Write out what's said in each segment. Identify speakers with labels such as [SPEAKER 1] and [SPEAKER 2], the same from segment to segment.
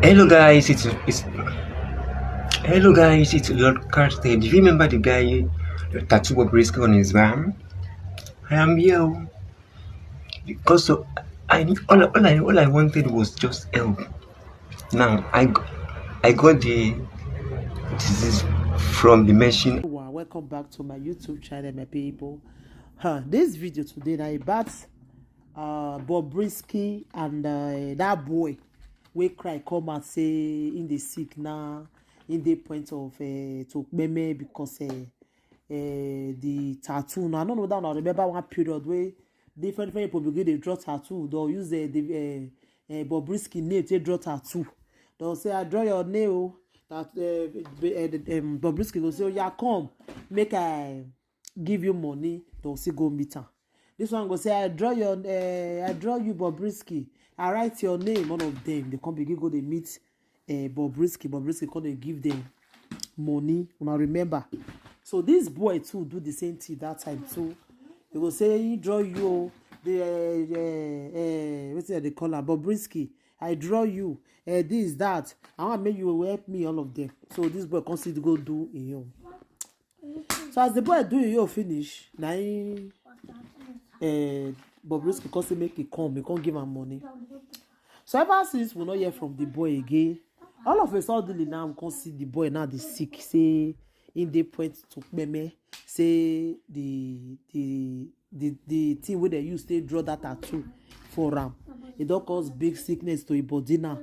[SPEAKER 1] Hello guys, it's Lord Carter. Do you remember the guy, the tattoo Bobrisky on his van? I am here because I need all I wanted was just help. Now I got the disease from the machine.
[SPEAKER 2] Welcome back to my YouTube channel, my people. This video today now about Bobrisky and that boy we cry come and say in the sick now in the point of to meme because the tattoo. Now I don't know that I remember one period where different people begin they draw tattoo. They'll use the Bobrisky name to draw tattoo. They'll say I draw your nail. That Bobrisky go say, oh, yeah, come, make I give you money. They'll say go meet her. This one go say, I draw you, Bobrisky. I write your name. One of them, they come begin go they meet Bobrisky. Bobrisky come they give them money. Una remember. So this boy too do the same thing that time too. They go say he draw you what's it they call her Bobrisky. I draw you. This, that. I want to make you help me, all of them. So this boy comes to go do it. So as the boy do it, finish. Now, Bobrisky comes to make it come. He can't give him money. So ever since we not hear from the boy again, all of a sudden now we can see the boy now the sick. Say in the point to meme. Say the thing where they use to draw that tattoo for him. It don't cause big sickness to his body now.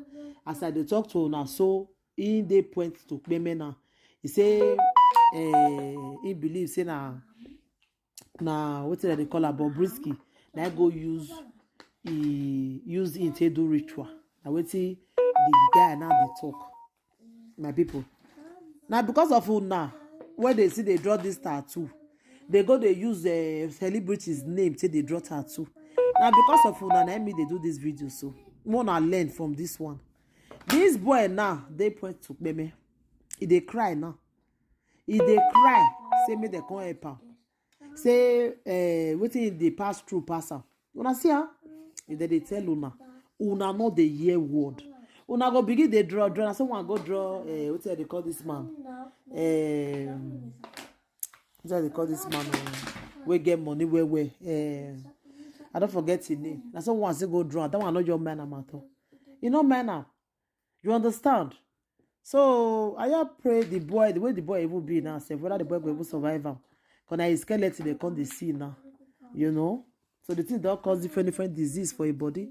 [SPEAKER 2] As I dey talk to now, so in the point to meme now, he say he believe say na what they call her Bobrisky. Now go use it to do ritual. Now wait see the guy now they talk, my people. Now because of who now, when they see they draw this tattoo, they go they use the celebrity's name till they draw tattoo. Now because of who now, me they do this video, so wanna learn from this one. This boy now they point to meme. They cry now. They cry. Say me they come help him. Say Wetin they pass through pass am. Una see her? They tell una know the year word. Una go begin they draw. Now someone go draw. What they call this man? What they call this man? We get money where. I don't forget his name. Now someone say go draw. That one not your man matter. You know man now. You understand? So I pray the way the boy will be now, say whether the boy will survive him. Because now his skeleton they come they see now. You know? So the thing that cause different disease for your body.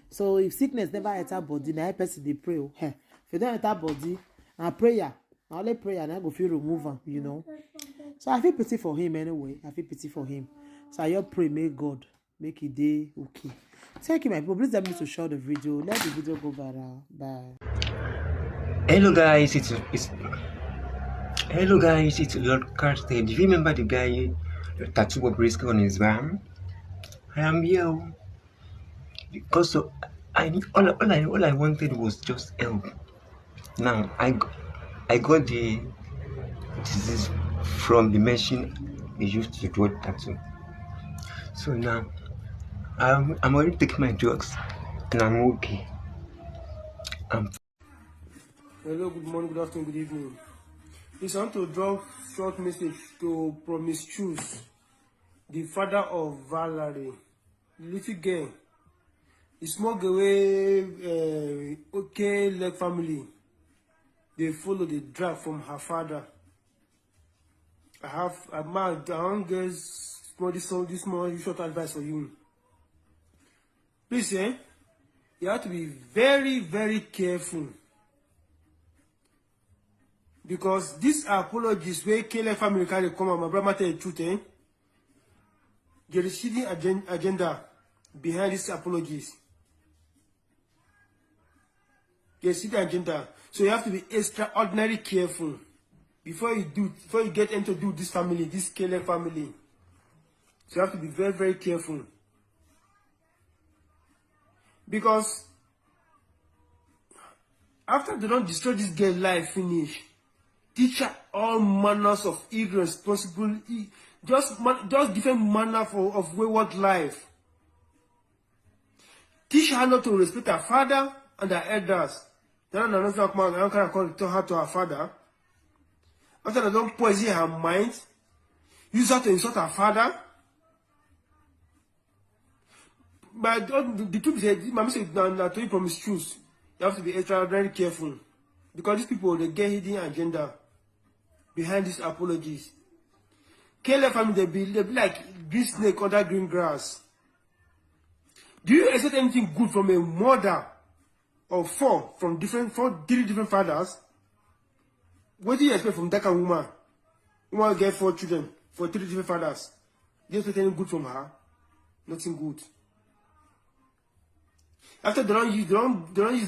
[SPEAKER 2] So if sickness never enter body, now person they pray. If you don't enter body, now prayer. Now only prayer, now go feel remove him, you know. So I feel pity for him anyway. I feel pity for him. So I pray, may God make it day okay. Thank you, my people. Please let me to share the video. Let the video go viral. Bye.
[SPEAKER 1] Hello guys, it's Lord Carter. Do you remember the guy, the tattoo Bobrisky on his van? I am here because I need all I wanted was just help. Now I got the disease from the machine they used to draw tattoo. So now I'm already taking my drugs and I'm okay.
[SPEAKER 3] Hello, good morning, good afternoon, good evening. Please, I want to drop short message to Promise Choose, the father of Valerie, the little girl, the small girl, okay, leg family. They follow the drag from her father. I have a man, I want this small short advice for you. Please, you have to be very, very careful. Because these apologies where Kele family can come and my brother tell the truth, there is hidden agenda behind these apologies. There's hidden agenda. So you have to be extraordinarily careful before you get into this family, this Kele family. So you have to be very, very careful. Because after they don't destroy this girl's life finish, teach her all manners of irresponsible, just different manner of wayward life. Teach her not to respect her father and her elders. Then another come out and kind of tell her to her father. After they don't poison her mind, use her to insult her father. But the truth is, my message now to you promise truth. You have to be extra very careful. Because these people, they get hidden agenda behind these apologies. KLF family, they be like green snake under green grass. Do you expect anything good from a mother of three different fathers? What do you expect from that kind of woman? Woman get 4 children for 3 different fathers. Do you expect anything good from her? Nothing good. After they don't use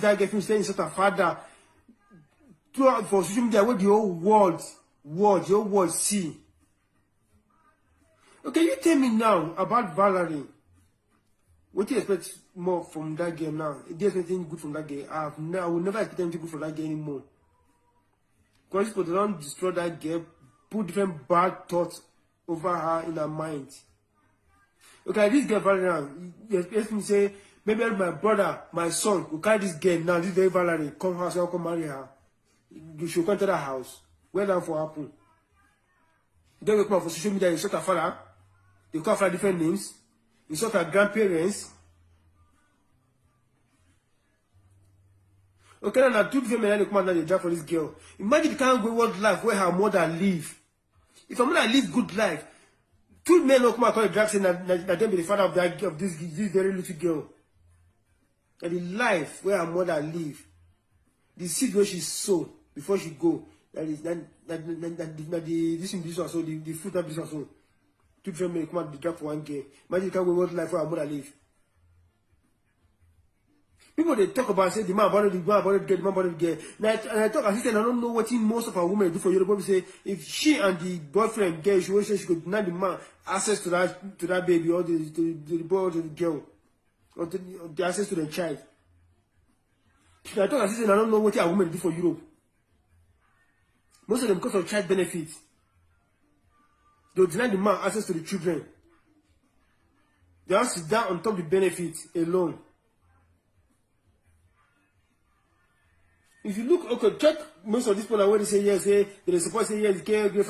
[SPEAKER 3] that girl to say insult her father for social media where the whole world see. Okay, you tell me now about Valerie. What do you expect more from that game now? Do you expect anything good from that game? I will never expect anything good from that game anymore. Because people don't destroy that girl, put different bad thoughts over her in her mind. Okay, this girl Valerie, you expect me to say, maybe my brother, my son, will carry this girl now, this very Valerie, come house, I'll come marry her. You should come to that house. Where that for happen? Then we come out for social media, insult her father. They call her different names. Insult her grandparents. Okay, now 2 different men they come out and they drag for this girl. Imagine the kind of world life where her mother live. If her mother live good life, 2 men will come out and drag saying that them be the father of this very little girl. And the life where her mother live, the seed where she sow before she go, the fruit of this also. 2 different men come out and drag for one girl. Imagine the kind of world life where her mother live. People they talk about say the man about the girl. Now and I talk as I don't know what most of our women do for you. But say if she and the boyfriend girl, she always say she could deny the man access to that baby or the boy or the girl or the access to the child. I talk as I don't know what our women do for Europe. Most of them because of child benefits. They'll deny the man access to the children. They have to sit down on top of the benefits alone. If you look, okay, check most of these people where they say yes, they support say yes, the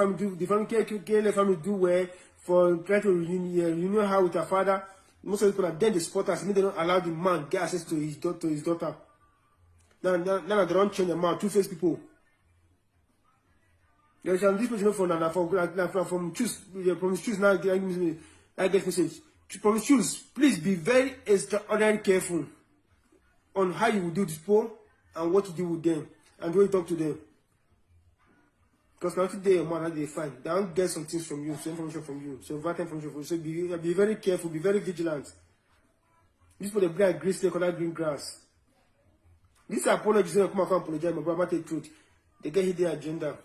[SPEAKER 3] family do well for trying to renew her with her father. Most of the people are then the supporters, they don't allow the man get access to his daughter. Now they don't change them out, two-faced people. There's this person from choose now I get message. From choose, please be very extraordinarily careful on how you will do this poll and what to do with them and when you talk to them. Because now today your man they find they don't get some things from you, some information from you, some vital information from you. So be very careful, be very vigilant. This for the black green snake or green grass. These apologies don't come and apologize, my brother, the truth. They get hidden agenda.